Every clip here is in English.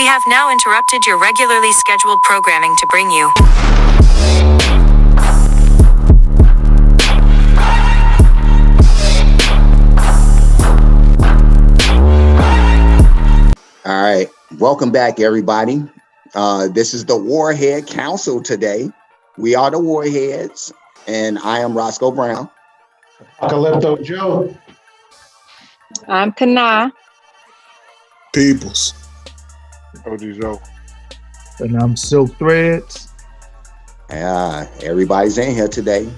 We have now interrupted your regularly scheduled programming to bring you. All right, welcome back, everybody. This is the Warhead Council today. We are the Warheads, and I am Roscoe Brown. Apocalypto Joe. I'm Kana. Peoples. OG Joe. And I'm Silk Threads. Everybody's in here today.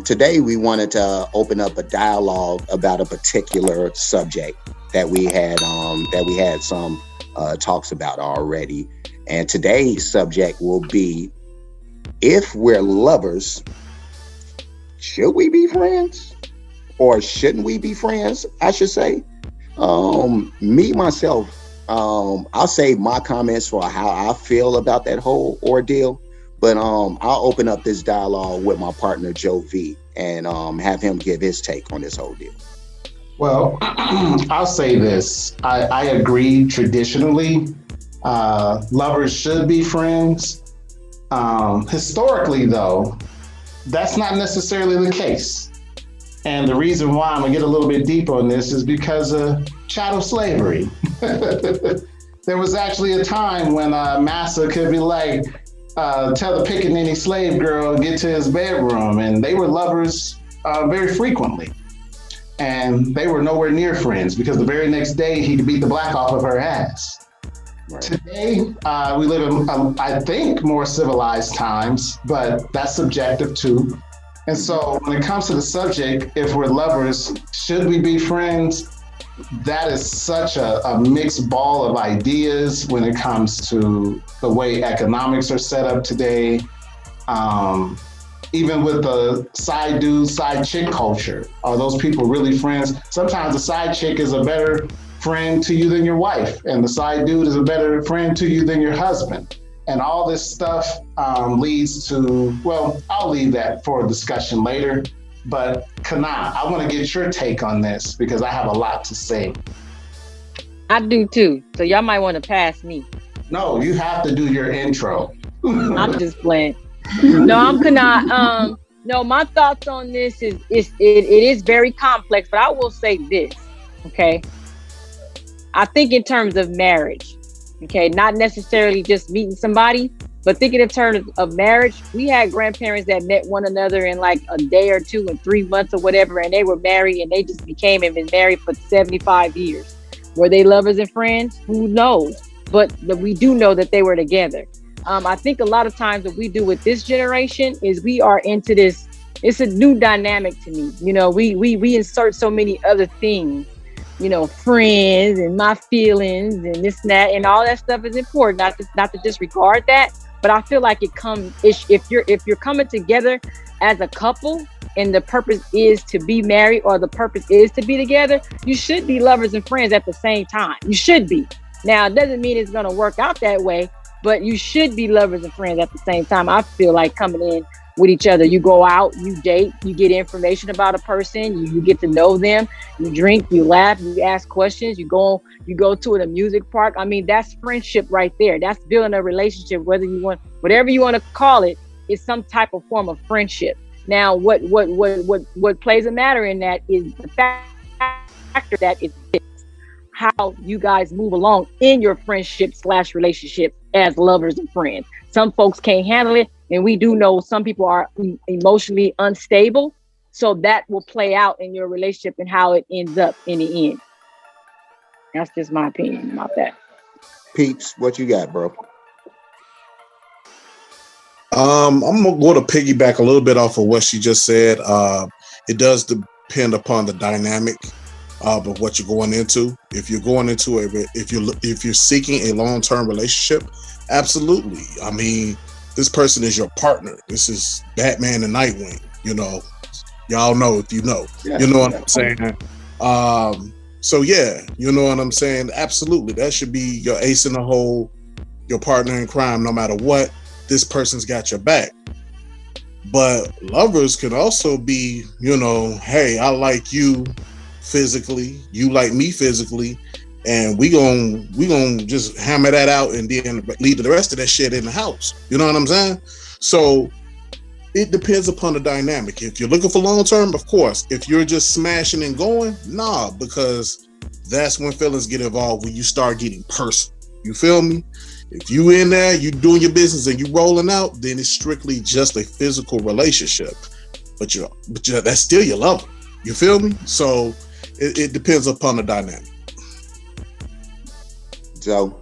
Today we wanted to open up a dialogue about a particular subject that we had some talks about already. And today's subject will be, if we're lovers, should we be friends? Or shouldn't we be friends, I should say. Me, myself, I'll save my comments for how I feel about that whole ordeal. But I'll open up this dialogue with my partner, Joe V, and have him give his take on this whole deal. Well, I'll say this. I agree traditionally, lovers should be friends. Historically, though, that's not necessarily the case. And the reason why I'm going to get a little bit deep on this is because of chattel slavery. There was actually a time when massa could be like, tell the pickaninny slave girl to get to his bedroom, and they were lovers very frequently. And they were nowhere near friends because the very next day he could beat the black off of her ass. Right. Today, we live in, I think, more civilized times, but that's subjective too. And so when it comes to the subject, if we're lovers, should we be friends? That is such a mixed ball of ideas when it comes to the way economics are set up today. Even with the side dude, side chick culture, are those people really friends? Sometimes the side chick is a better friend to you than your wife, and the side dude is a better friend to you than your husband. And all this stuff leads to, well, I'll leave that for a discussion later. But Kana, I want to get your take on this because I have a lot to say. I do too. So y'all might want to pass me. No, you have to do your intro. I'm just playing. No, I'm Kana. No, my thoughts on this is it is very complex, but I will say this, okay? I think in terms of marriage, okay, not necessarily just meeting somebody, but thinking in terms of marriage, we had grandparents that met one another in like a day or two and 3 months or whatever, and they were married and they just became and been married for 75 years. Were they lovers and friends? Who knows? But we do know that they were together. I think a lot of times what we do with this generation is we are into this, it's a new dynamic to me. You know, we insert so many other things, you know, friends and my feelings and this and that, and all that stuff is important, not to disregard that. But I feel like it comes, if you're coming together as a couple and the purpose is to be married or the purpose is to be together, you should be lovers and friends at the same time. You should be. Now, it doesn't mean it's going to work out that way, but you should be lovers and friends at the same time. I feel like coming in with each other, you go out, you date, you get information about a person, you get to know them, you drink, you laugh, you ask questions, you go to an amusement park. I mean, that's friendship right there. That's building a relationship, whether you want, whatever you want to call it, is some type of form of friendship. Now, what plays a matter in that is the factor that is how you guys move along in your friendship/relationship as lovers and friends. Some folks can't handle it, and we do know some people are emotionally unstable, so that will play out in your relationship and how it ends up in the end. That's just my opinion about that. Peeps, what you got, bro? I'm going to piggyback a little bit off of what she just said. It does depend upon the dynamic of what you're going into. If you're going into if you're seeking a long-term relationship, absolutely. I mean, this person is your partner. This is Batman and Nightwing. You know, y'all know if you know. Yeah, you know what I'm saying? So yeah, you know what I'm saying? Absolutely. That should be your ace in the hole, your partner in crime, no matter what. This person's got your back. But lovers can also be, you know, hey, I like you physically, you like me physically, and we gonna just hammer that out and then leave the rest of that shit in the house. You know what I'm saying? So it depends upon the dynamic. If you're looking for long term, of course. If you're just smashing and going, nah, because that's when feelings get involved, when you start getting personal. You feel me? If you in there, you doing your business and you rolling out, then it's strictly just a physical relationship. But that's still your lover. You feel me? So it depends upon the dynamic. Joe?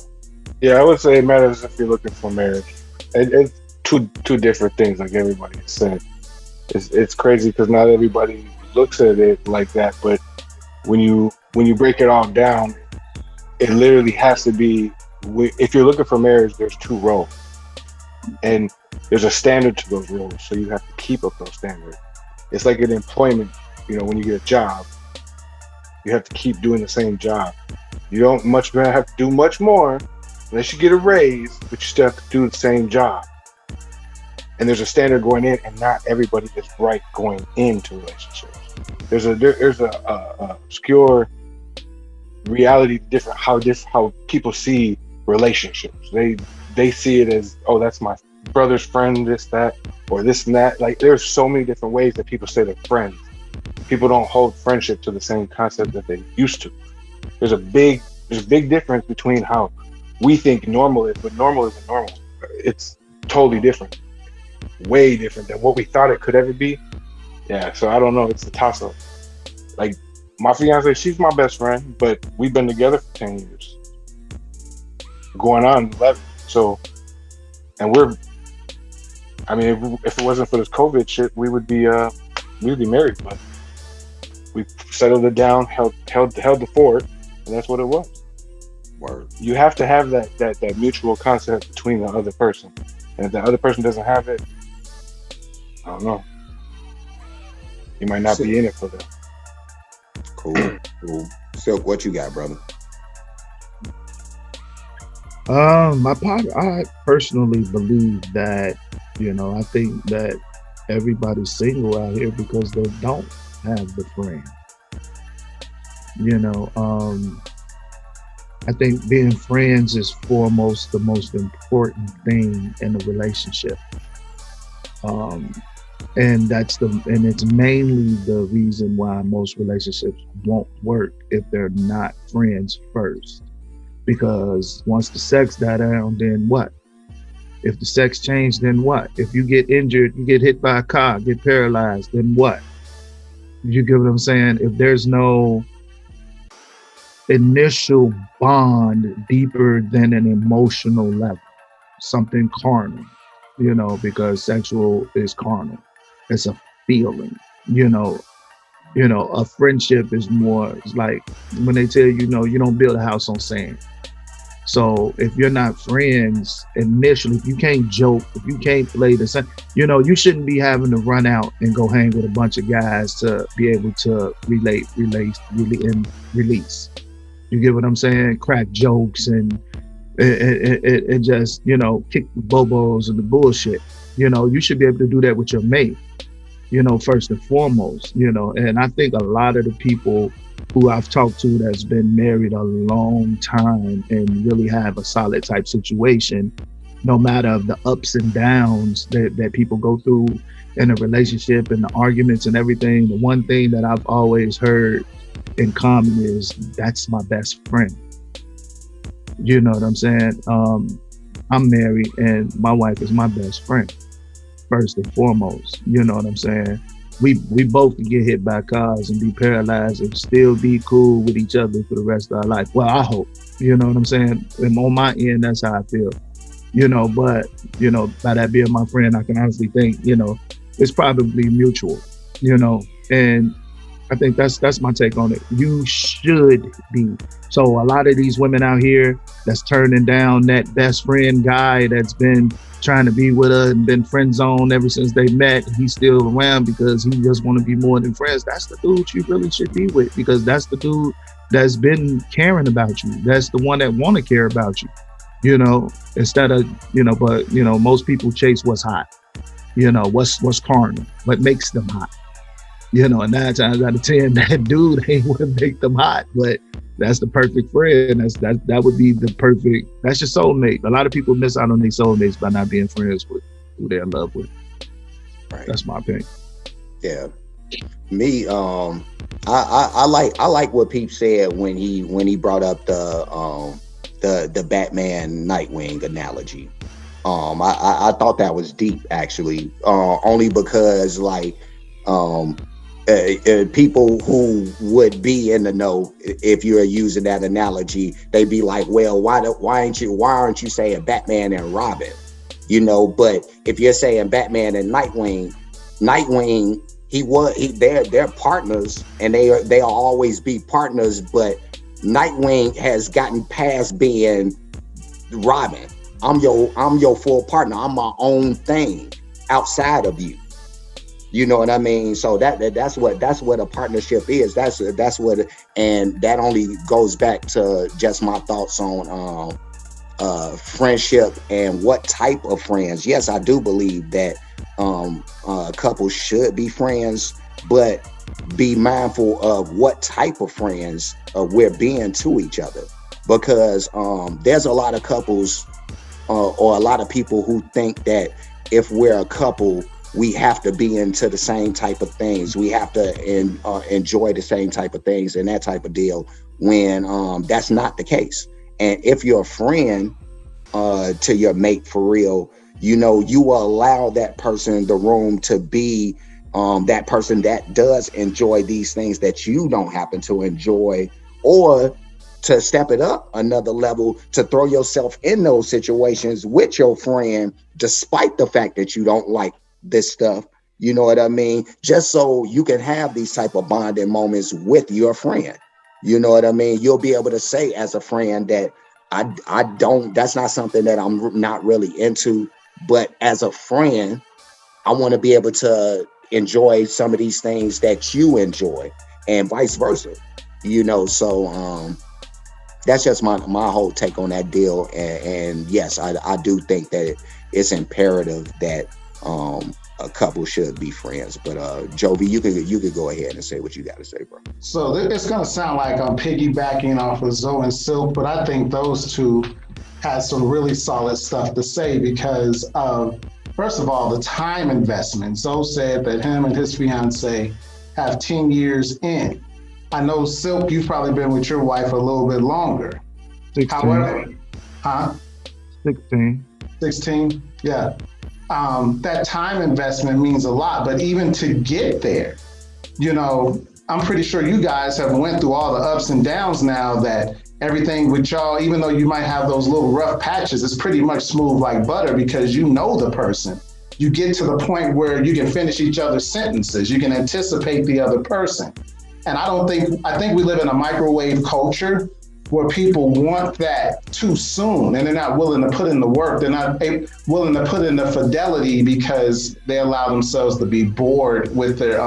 Yeah, I would say it matters if you're looking for marriage. It's two different things, like everybody has said. It's crazy because not everybody looks at it like that, but when you break it all down, it literally has to be, if you're looking for marriage, there's two roles. And there's a standard to those roles, so you have to keep up those standards. It's like in employment, when you get a job, you have to keep doing the same job. You don't have to do much more unless you get a raise, but you still have to do the same job. And there's a standard going in, and not everybody is right going into relationships. There's a obscure reality different how people see relationships. They see it as, oh, that's my brother's friend, this, that, or this and that. Like, there's so many different ways that people say they're friends. People don't hold friendship to the same concept that they used to. There's a big difference between how we think normal is, but normal isn't normal. It's totally different, way different than what we thought it could ever be. Yeah, so I don't know. It's a toss-up. Like, my fiance, she's my best friend, but we've been together for 10 years, going on 11. So, and if it wasn't for this COVID shit, we would be married, but we settled it down, held the fort, and that's what it was. Word. You have to have that mutual concept between the other person, and if the other person doesn't have it, I don't know. You might not be in it for them. Cool. Silk, what you got, brother? I personally believe that, I think that everybody's single out here because they don't have the friend. I think being friends is foremost the most important thing in a relationship. And it's mainly the reason why most relationships won't work if they're not friends first. Because once the sex die down, then what? If the sex changed, then what? If you get injured, you get hit by a car, get paralyzed, then what? You get what I'm saying? If there's no initial bond deeper than an emotional level, something carnal, because sexual is carnal. It's a feeling, a friendship is more, it's like when they tell you don't build a house on sand. So if you're not friends initially, if you can't joke, if you can't play the same, you shouldn't be having to run out and go hang with a bunch of guys to be able to release. You get what I'm saying? Crack jokes and just, kick the bobos and the bullshit. You should be able to do that with your mate, first and foremost, and I think a lot of the people who I've talked to that's been married a long time and really have a solid type situation, no matter the ups and downs that people go through in a relationship and the arguments and everything, the one thing that I've always heard in common is, that's my best friend. You know what I'm saying? I'm married and my wife is my best friend, first and foremost. You know what I'm saying? We both can get hit by cars and be paralyzed and still be cool with each other for the rest of our life. Well, I hope, you know what I'm saying? And on my end, that's how I feel. But, by that being my friend, I can honestly think, it's probably mutual, and I think that's my take on it. You should be. So a lot of these women out here that's turning down that best friend guy that's been trying to be with her and been friend zoned ever since they met, he's still around because he just want to be more than friends. That's the dude you really should be with, because that's the dude that's been caring about you. That's the one that want to care about you, instead of, but, most people chase what's hot, what's carnal, what makes them hot. You know, and 9 times out of 10, that dude ain't what make them hot. But that's the perfect friend. That would be the perfect. That's your soulmate. A lot of people miss out on their soulmates by not being friends with who they're in love with. Right. That's my opinion. Yeah. Me, I like what Peep said when he brought up the Batman Nightwing analogy. I thought that was deep, actually, only because like people who would be in the know, if you're using that analogy, they'd be like, well, why aren't you saying Batman and Robin? You know, but if you're saying Batman and Nightwing, they're partners, and they'll always be partners, but Nightwing has gotten past being Robin. I'm your full partner. I'm my own thing outside of you. You know what I mean? So that's what a partnership is. That's what, and that only goes back to just my thoughts on friendship and what type of friends. Yes, I do believe that couples should be friends, but be mindful of what type of friends we're being to each other, because there's a lot of couples or a lot of people who think that if we're a couple, we have to be into the same type of things. We have to enjoy the same type of things and that type of deal, when that's not the case. And if you're a friend to your mate for real, you know, you will allow that person the room to be that person that does enjoy these things that you don't happen to enjoy, or to step it up another level, to throw yourself in those situations with your friend, despite the fact that you don't like this stuff. You know what I mean? Just so you can have these type of bonding moments with your friend. You know what I mean? You'll be able to say as a friend that I don't, that's not something that I'm not really into, but as a friend, I want to be able to enjoy some of these things that you enjoy, and vice versa. You know, so that's just my whole take on that deal. And yes, I do think that it's imperative that a couple should be friends. But Jovi, you could go ahead and say what you got to say, bro. So it's gonna sound like I'm piggybacking off of Zoe and Silk, but I think those two had some really solid stuff to say, because first of all, the time investment. Zoe said that him and his fiance have 10 years in. I know, Silk, you've probably been with your wife a little bit longer. 16. However, 16, yeah. That time investment means a lot, but even to get there, you know, I'm pretty sure you guys have went through all the ups and downs now, that everything with y'all, even though you might have those little rough patches, it's pretty much smooth like butter, because you know the person. You get to the point where you can finish each other's sentences. You can anticipate the other person. And I think we live in a microwave culture where people want that too soon, and they're not willing to put in the work. They're not willing to put in the fidelity, because they allow themselves to be bored with their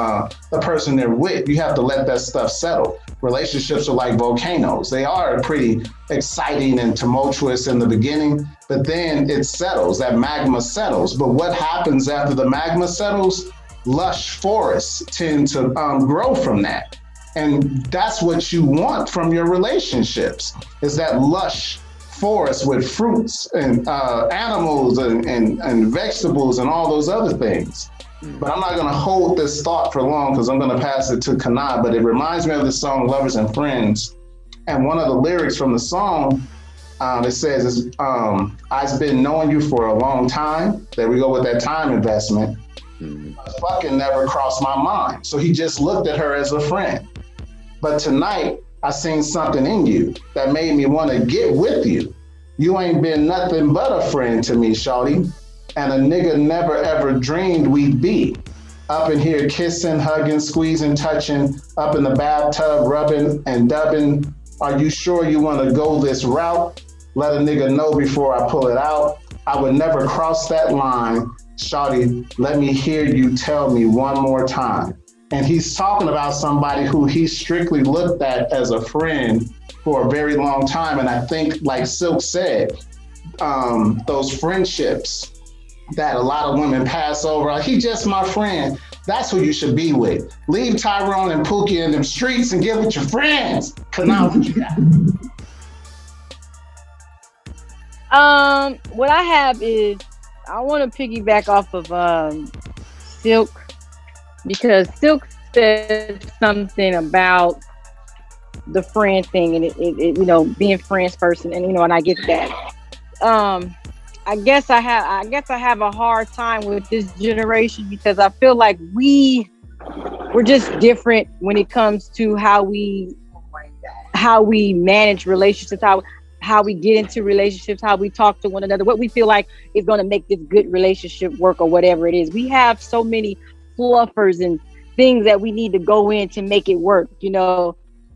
the person they're with. You have to let that stuff settle. Relationships are like volcanoes. They are pretty exciting and tumultuous in the beginning, but then it settles. That magma settles. But what happens after the magma settles? Lush forests tend to grow from that. And that's what you want from your relationships, is that lush forest with fruits and animals and vegetables and all those other things. But I'm not going to hold this thought for long, because I'm going to pass it to Kanai. But it reminds me of the song Lovers and Friends. And one of the lyrics from the song, it says, I've been knowing you for a long time. There we go with that time investment. Fucking never crossed my mind. So he just looked at her as a friend. But tonight, I seen something in you that made me want to get with you. You ain't been nothing but a friend to me, shawty. And a nigga never ever dreamed we'd be. Up in here kissing, hugging, squeezing, touching, up in the bathtub, rubbing and dubbing. Are you sure you want to go this route? Let a nigga know before I pull it out. I would never cross that line. Shawty, let me hear you tell me one more time. And he's talking about somebody who he strictly looked at as a friend for a very long time. And I think, like Silk said, those friendships that a lot of women pass over, like, he just my friend. That's who you should be with. Leave Tyrone and Pookie in them streets and get with your friends. Cause now what you got? What I have is I want to piggyback off of Silk, because Silk said something about the friend thing, and it being friends first, and and I get that. I guess I have a hard time with this generation because I feel like we're just different when it comes to how we manage relationships, how we get into relationships, how we talk to one another, what we feel like is going to make this good relationship work or whatever it is. We have so many fluffers and things that we need to go in to make it work.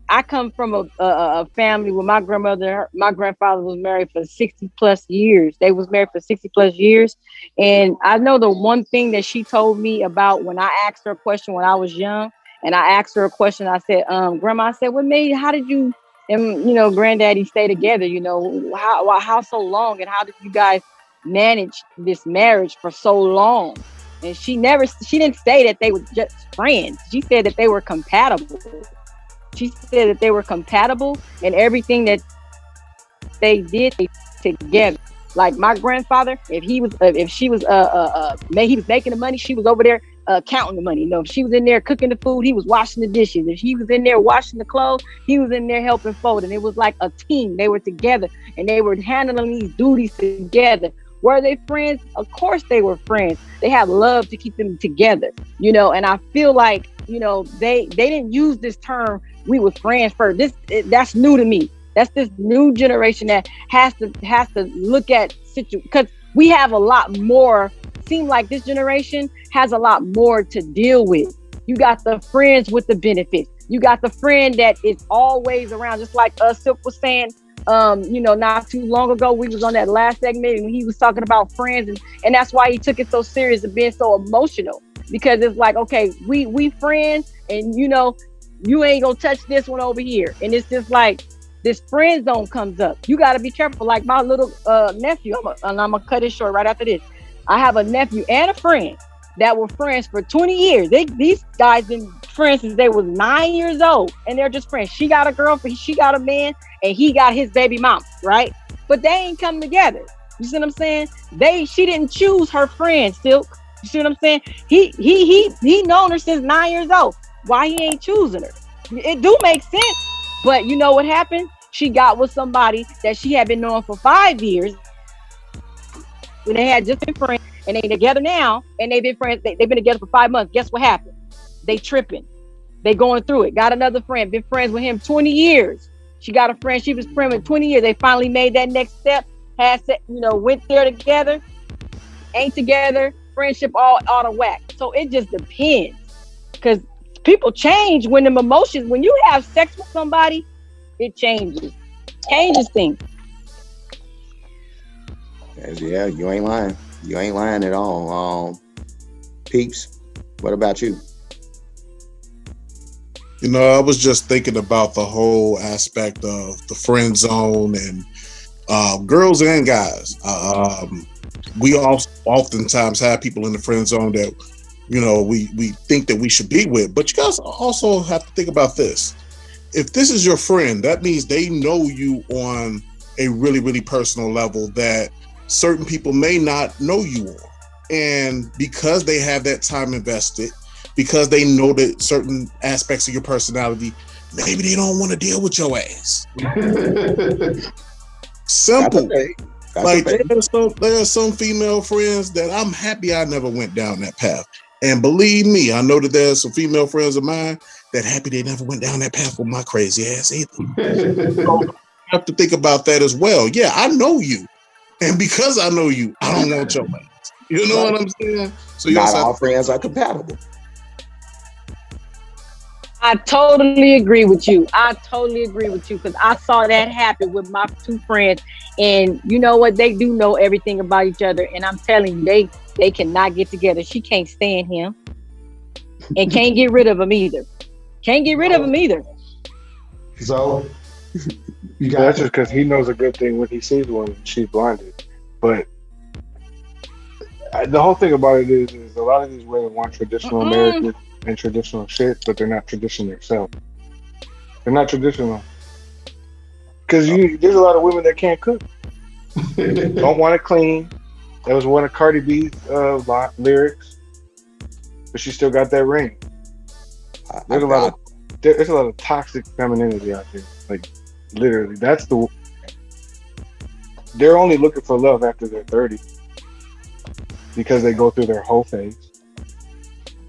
I come from a family where my grandfather was married for 60 plus years. They was married for 60 plus years. And I know the one thing that she told me about when I asked her a question when I was young, and I asked her a question, I said, Grandma, I said, how did you and, granddaddy stay together? How so long? And how did you guys manage this marriage for so long? And she didn't say that they were just friends. She said that they were compatible. She said that they were compatible and everything that they did together. Like my grandfather, if he was making the money, she was over there counting the money. If she was in there cooking the food, he was washing the dishes. If he was in there washing the clothes, he was in there helping fold. And it was like a team. They were together and they were handling these duties together. Were they friends? Of course they were friends. They had love to keep them together, and I feel like, they didn't use this term, we were friends first. That's new to me. That's this new generation that has to look at because we have a lot more. Seem like this generation has a lot more to deal with. You got the friends with the benefits. You got the friend that is always around, just like Silk was saying. Not too long ago, we was on that last segment and he was talking about friends, and that's why he took it so serious and being so emotional, because it's like, okay, we friends, and you ain't gonna touch this one over here, and it's just like this friend zone comes up. You got to be careful. Like my little nephew, I'm gonna cut it short right after this. I have a nephew and a friend that were friends for 20 years. These guys been friends since they was 9 years old, and they're just friends. She got a girlfriend, she got a man, and he got his baby mom, right? But they ain't come together. You see what I'm saying? She didn't choose her friend, Silk. You see what I'm saying? He known her since 9 years old. Why he ain't choosing her? It do make sense. But you know what happened? She got with somebody that she had been knowing for 5 years. When they had just been friends, and they together now, and they've been friends. They've been together for 5 months. Guess what happened? They tripping. They going through it. Got another friend. Been friends with him 20 years. She got a friend. She was friends with 20 years. They finally made that next step. Went there together. Ain't together. Friendship all out of whack. So it just depends, because people change when them emotions. When you have sex with somebody, it changes things. Yeah, you ain't lying. You ain't lying at all. Peeps, what about you? I was just thinking about the whole aspect of the friend zone and girls and guys. We oftentimes have people in the friend zone that, we think that we should be with. But you guys also have to think about this. If this is your friend, that means they know you on a really, really personal level that certain people may not know you on. And because they have that time invested, because they know that certain aspects of your personality, maybe they don't want to deal with your ass. Simple. Like there are some female friends that I'm happy I never went down that path. And believe me, I know that there's some female friends of mine that happy they never went down that path with my crazy ass either. So you have to think about that as well. Yeah, I know you. And because I know you, I don't want your ass. You know what I'm saying? So not all friends are compatible. I totally agree with you. Because I saw that happen with my two friends. And you know what? They do know everything about each other. And I'm telling you, they cannot get together. She can't stand him. And can't get rid of him either. So, that's just because he knows a good thing when he sees one. She's blinded. But The whole thing about it is a lot of these women want traditional Mm-mm. American and traditional shit, but they're not traditional themselves. They're not traditional because you there's a lot of women that can't cook, don't want to clean. That was one of Cardi B's lyrics, but she still got that ring. I, There's a lot I, of there's a lot of toxic femininity out there. Like literally, that's the they're only looking for love after they're 30 because they go through their whole phase.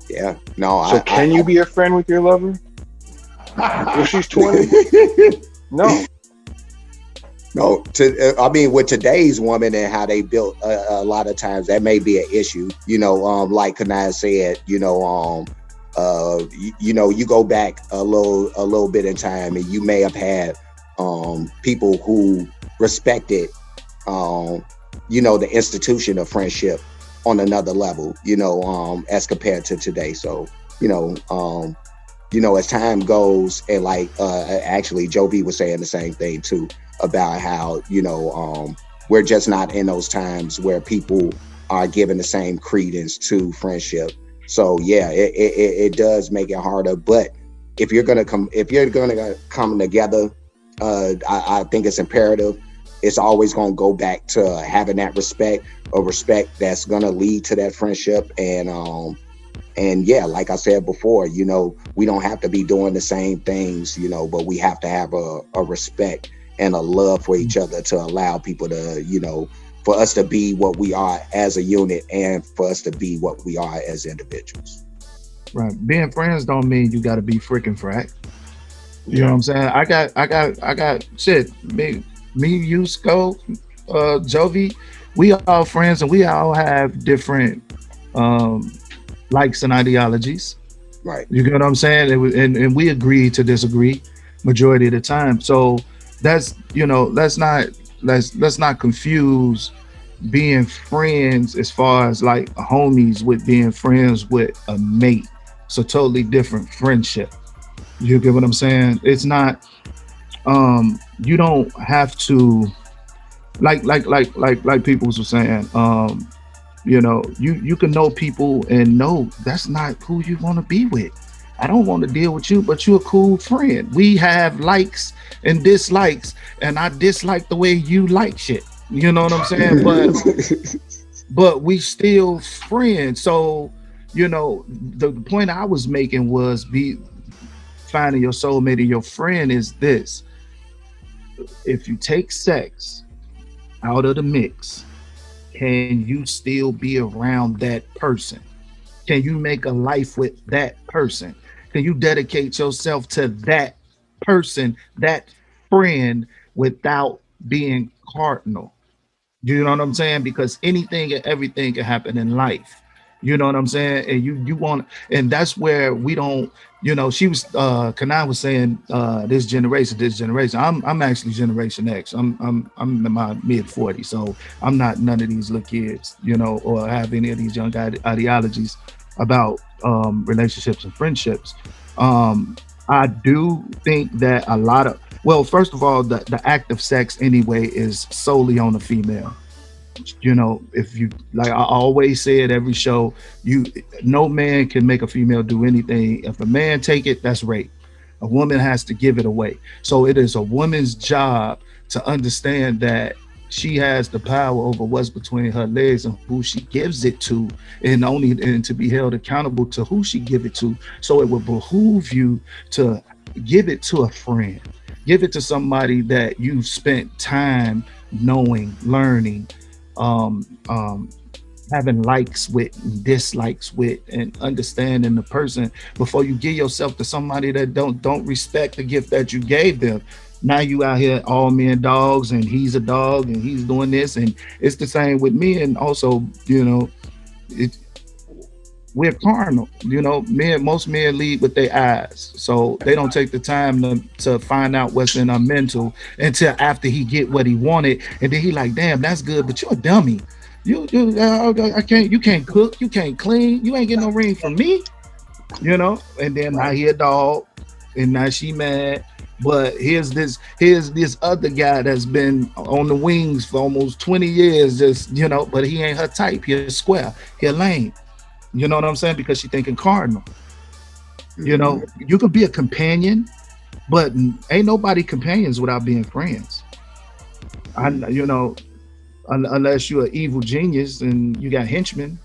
yeah, no, So can you be a friend with your lover if she's 20? No. no. I mean, with today's woman and how they built, a lot of times that may be an issue. Like Kanai said, you go back a little bit in time, and you may have had people who respected the institution of friendship on another level, as compared to today. So, you know, um, as time goes, and like actually Joe B was saying the same thing too about how we're just not in those times where people are giving the same credence to friendship. So yeah, it does make it harder. But if you're gonna come together, I think it's imperative. It's always gonna go back to having that respect, a respect that's gonna lead to that friendship. And yeah, like I said before, we don't have to be doing the same things, but we have to have a respect and a love for each other to allow people to, for us to be what we are as a unit and for us to be what we are as individuals. Right. Being friends don't mean you got to be freaking frack. You know what I'm saying? I got shit. Me, you, Sco, Jovi, we all friends and we all have different um, likes and ideologies. Right. You get what I'm saying? And we agree to disagree majority of the time. So that's let's not confuse being friends as far as like homies with being friends with a mate. It's a totally different friendship. You get what I'm saying? It's not you don't have to like people were saying, you can know people and know that's not who you want to be with. I don't want to deal with you, but you're a cool friend. We have likes and dislikes, and I dislike the way you like shit. You know what I'm saying? But we still friends. So, the point I was making was be finding your soulmate and your friend is this. If you take sex out of the mix, can you still be around that person? Can you make a life with that person? Can you dedicate yourself to that person, that friend, without being cardinal? You know what I'm saying? Because anything and everything can happen in life. You know what I'm saying? And you want, and that's where we don't. She was Kanai was saying this generation. I'm actually Generation X. I'm in my mid 40s, so I'm not none of these little kids, or have any of these young ideologies about relationships and friendships. I do think that a lot of, well, first of all, the act of sex anyway is solely on the female. If you, like I always say at every show, no man can make a female do anything. If a man take it, that's rape. A woman has to give it away. So it is a woman's job to understand that she has the power over what's between her legs and who she gives it to, and to be held accountable to who she give it to. So it would behoove you to give it to a friend, give it to somebody that you've spent time knowing, learning, um, um, having likes with and dislikes with, and understanding the person before you give yourself to somebody that don't respect the gift that you gave them. Now you out here all men dogs, and he's a dog and he's doing this, and it's the same with me. And also, it, we're carnal. Most men lead with their eyes, so they don't take the time to find out what's in our mental until after he get what he wanted, and then he like, damn, that's good, but you're a dummy. I can't. You can't cook. You can't clean. You ain't getting no ring from me. And then I hear dog, and now she mad. But here's this other guy that's been on the wings for almost 20 years, just but he ain't her type. He's square, he lame. You know what I'm saying? Because she thinking cardinal. You could be a companion, but ain't nobody companions without being friends. Unless you're an evil genius and you got henchmen.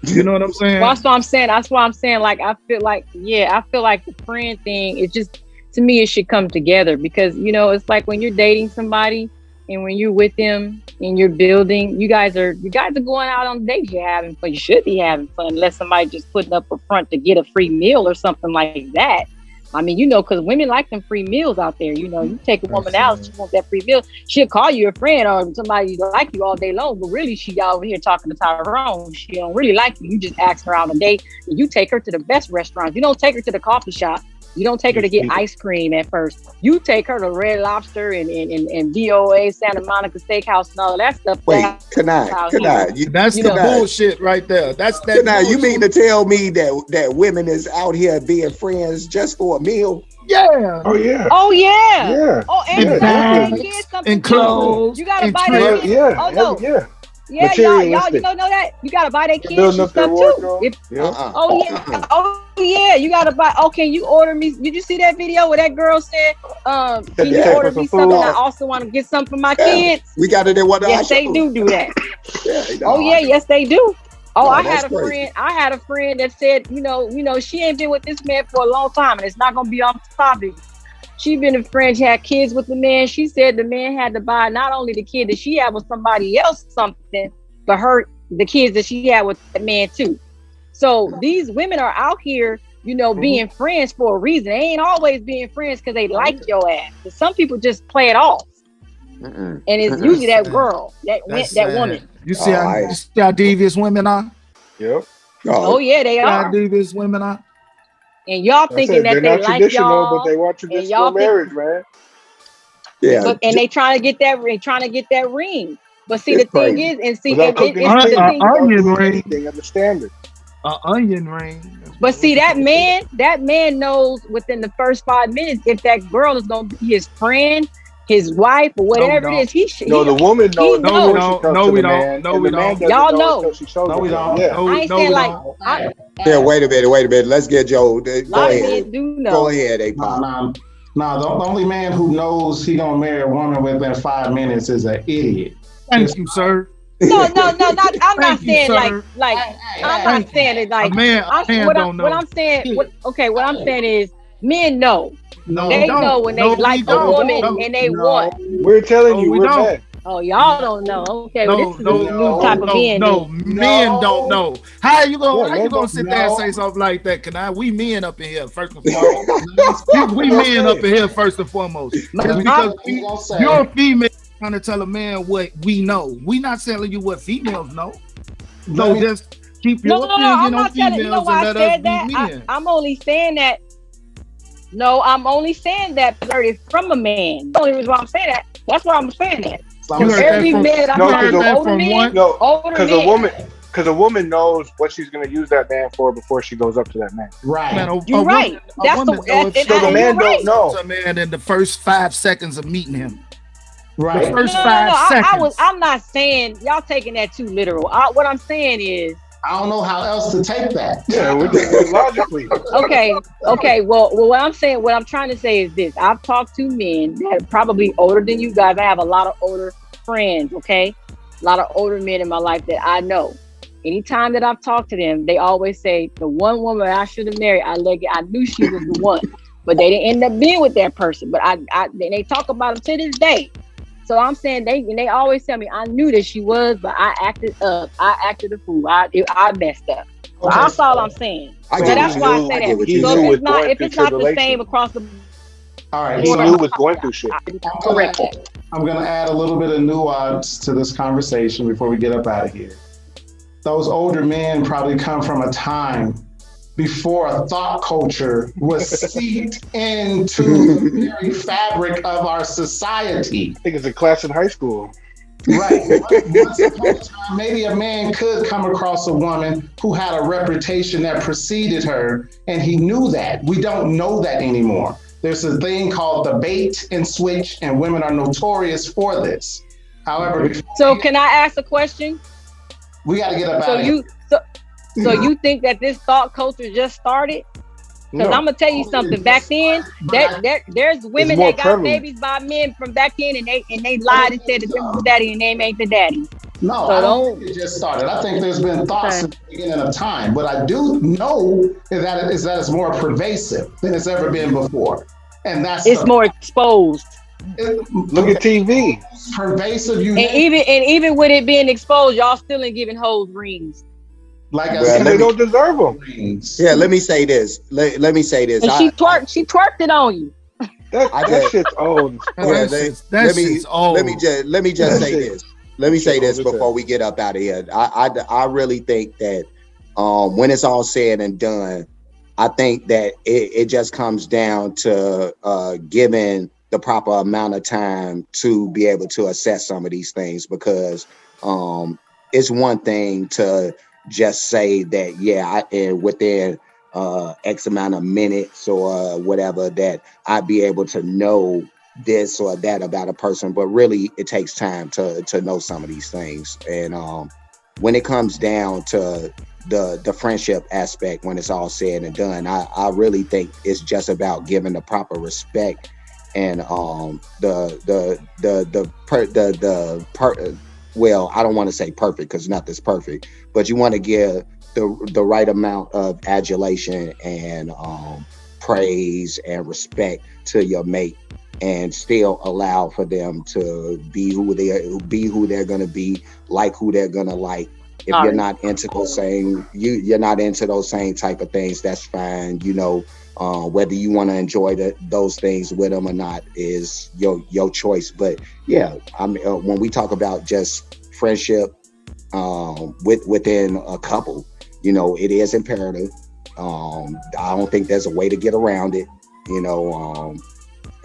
You know what I'm saying? Well, that's what I'm saying. That's why I'm saying, like, I feel like the friend thing, it just, to me, it should come together, because, it's like when you're dating somebody and when you're with them and you're building, you guys are going out on dates, you're having fun. You should be having fun, unless somebody just putting up a front to get a free meal or something like that. I mean, because women like them free meals out there. You take a woman out, she wants that free meal. She'll call you a friend or somebody like you all day long, but really she out here talking to Tyrone. She don't really like you. You just ask her out on a date. And you take her to the best restaurants. You don't take her to the coffee shop. You don't take her to get ice cream at first. You take her to Red Lobster and VOA, Santa Monica Steakhouse and all that stuff. Wait, Kanai, that's the bullshit right there. That's that. Kanai, you mean to tell me that women is out here being friends just for a meal? Yeah. Oh yeah. Oh yeah. Yeah. Oh, and you gotta buy kids something and clothes. You gotta buy their kids. Yeah. Oh no. Yeah. Yeah, y'all, you don't know that? You gotta buy their kids stuff too. Oh yeah, you gotta buy. Oh, can you order me? Did you see that video where that girl said, "Can you order me something? I also want to get something for my kids." We got it in one. Yes, they do that. Yes, they do. Oh, I had a friend that said, she ain't been with this man for a long time, and it's not gonna be off topic. She been a friend, she had kids with the man. She said the man had to buy not only the kid that she had with somebody else something, but the kids that she had with that man too. So these women are out here, being friends for a reason. They ain't always being friends because they like your ass. But some people just play it off. And it's usually that girl, that woman. You see how devious women are? Yep. Oh yeah, they are. How devious women are. And y'all thinking that they like y'all, but they want traditional marriage, man. Yeah. And they trying to get that ring. But see, the thing is, and see, it's the thing. Onion ring. They understand it. An onion ring. But see, that man knows within the first 5 minutes if that girl is gonna be his friend, his wife, or whatever it is. The woman knows. No, we don't. Y'all know. No, we don't. I ain't saying like. Yeah, wait a minute. Let's get Joe. Go ahead. Go ahead, A-Pop. No, the only man who knows he gonna marry a woman within 5 minutes is an idiot. Thank you, sir. No, I'm not saying like I'm not saying it like a man don't know. What I'm saying is men know. No, they know when they like a woman and they want. We're telling you, we're men. Oh, y'all don't know. Okay, well, this is a new type of men. Men don't know. How you gonna sit there and say something like that? We men up in here first and foremost. We men up in here first and foremost. Just because you're a female trying to tell a man what we know. We not telling you what females know. So just keep your opinion on females and let us be men. I'm only saying that. No, I'm only saying that from a man. The only reason why I'm saying that. That's why I'm saying that. Every man I heard that from one. No, because a woman knows what she's going to use that man for before she goes up to that man. Right. You're right. That's the man don't know. A man in the first 5 seconds of meeting him. Right. The first 5 seconds. I'm not saying y'all taking that too literal. What I'm saying is. I don't know how else to take that. Yeah, logically. Okay. Well, what I'm trying to say is this. I've talked to men that are probably older than you guys. I have a lot of older friends, okay? A lot of older men in my life that I know. Anytime that I've talked to them, they always say, the one woman I should have married, I knew she was the one. But they didn't end up being with that person. But they talk about them to this day. So I'm saying they always tell me I knew that she was, but I acted up. I acted a fool. I messed up. So that's all I'm saying. So that's why I say that. So if it's not the same across the. All right. He knew was going through shit. Correct that. I'm gonna add a little bit of nuance to this conversation before we get up out of here. Those older men probably come from a time before a thought culture was seeped into the very fabric of our society. I think it's a class in high school. Right. Once upon a time, maybe a man could come across a woman who had a reputation that preceded her, and he knew that. We don't know that anymore. There's a thing called the bait and switch, and women are notorious for this. However, So can I ask a question? we got to get up So out of here. so you think that this thought culture just started? Because No, I'm gonna tell you something. Back then, there's women more that got prevalent. babies by men from back then, and they lied and said that them was the daddy, and they ain't the daddy. No, So I don't don't. think it just started. I think there's been thoughts Okay. since the beginning of time. What I do know is that it's more pervasive than it's ever been before. And that's It's more exposed, Look at TV. pervasive. You and even with it being exposed, y'all still ain't giving hoes rings. like I Well, said, And they don't deserve them. Yeah, let me say this. Let me say this. And she twerked it on you. That just- shit's old. Yeah, That shit's old. let me just say shit- this. Let me say this old as before hell. we get up out of here. I really think that when it's all said and done, I think that it just comes down to giving the proper amount of time to be able to assess some of these things, because it's one thing to just say that, and within X amount of minutes or whatever, that I'd be able to know this or that about a person, but really it takes time to know some of these things. And when it comes down to the friendship aspect, when it's all said and done, I really think it's just about giving the proper respect and well, I don't want to say perfect because nothing's perfect, but you want to give the right amount of adulation and praise and respect to your mate, and still allow for them to be who they're gonna be, like who they're gonna like. If you're not into those same you're not into those same type of things, that's fine. Whether you want to enjoy those things with them or not is your choice. But yeah, I mean, when we talk about just friendship within a couple, it is imperative. I don't think there's a way to get around it.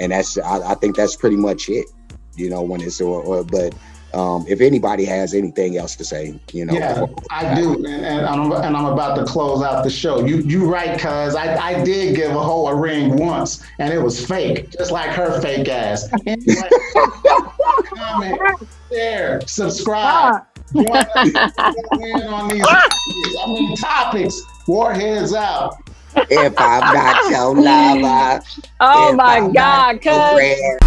And I think that's pretty much it. When it's but if anybody has anything else to say, yeah, I do, and I'm about to close out the show. You right, cuz I did give a hoe a ring once, and it was fake, just like her fake ass. Anyway, comment, share, subscribe. Join us on these topics. Warheads out. if I'm not your lover, Oh if my I'm God, not your cuz. friend,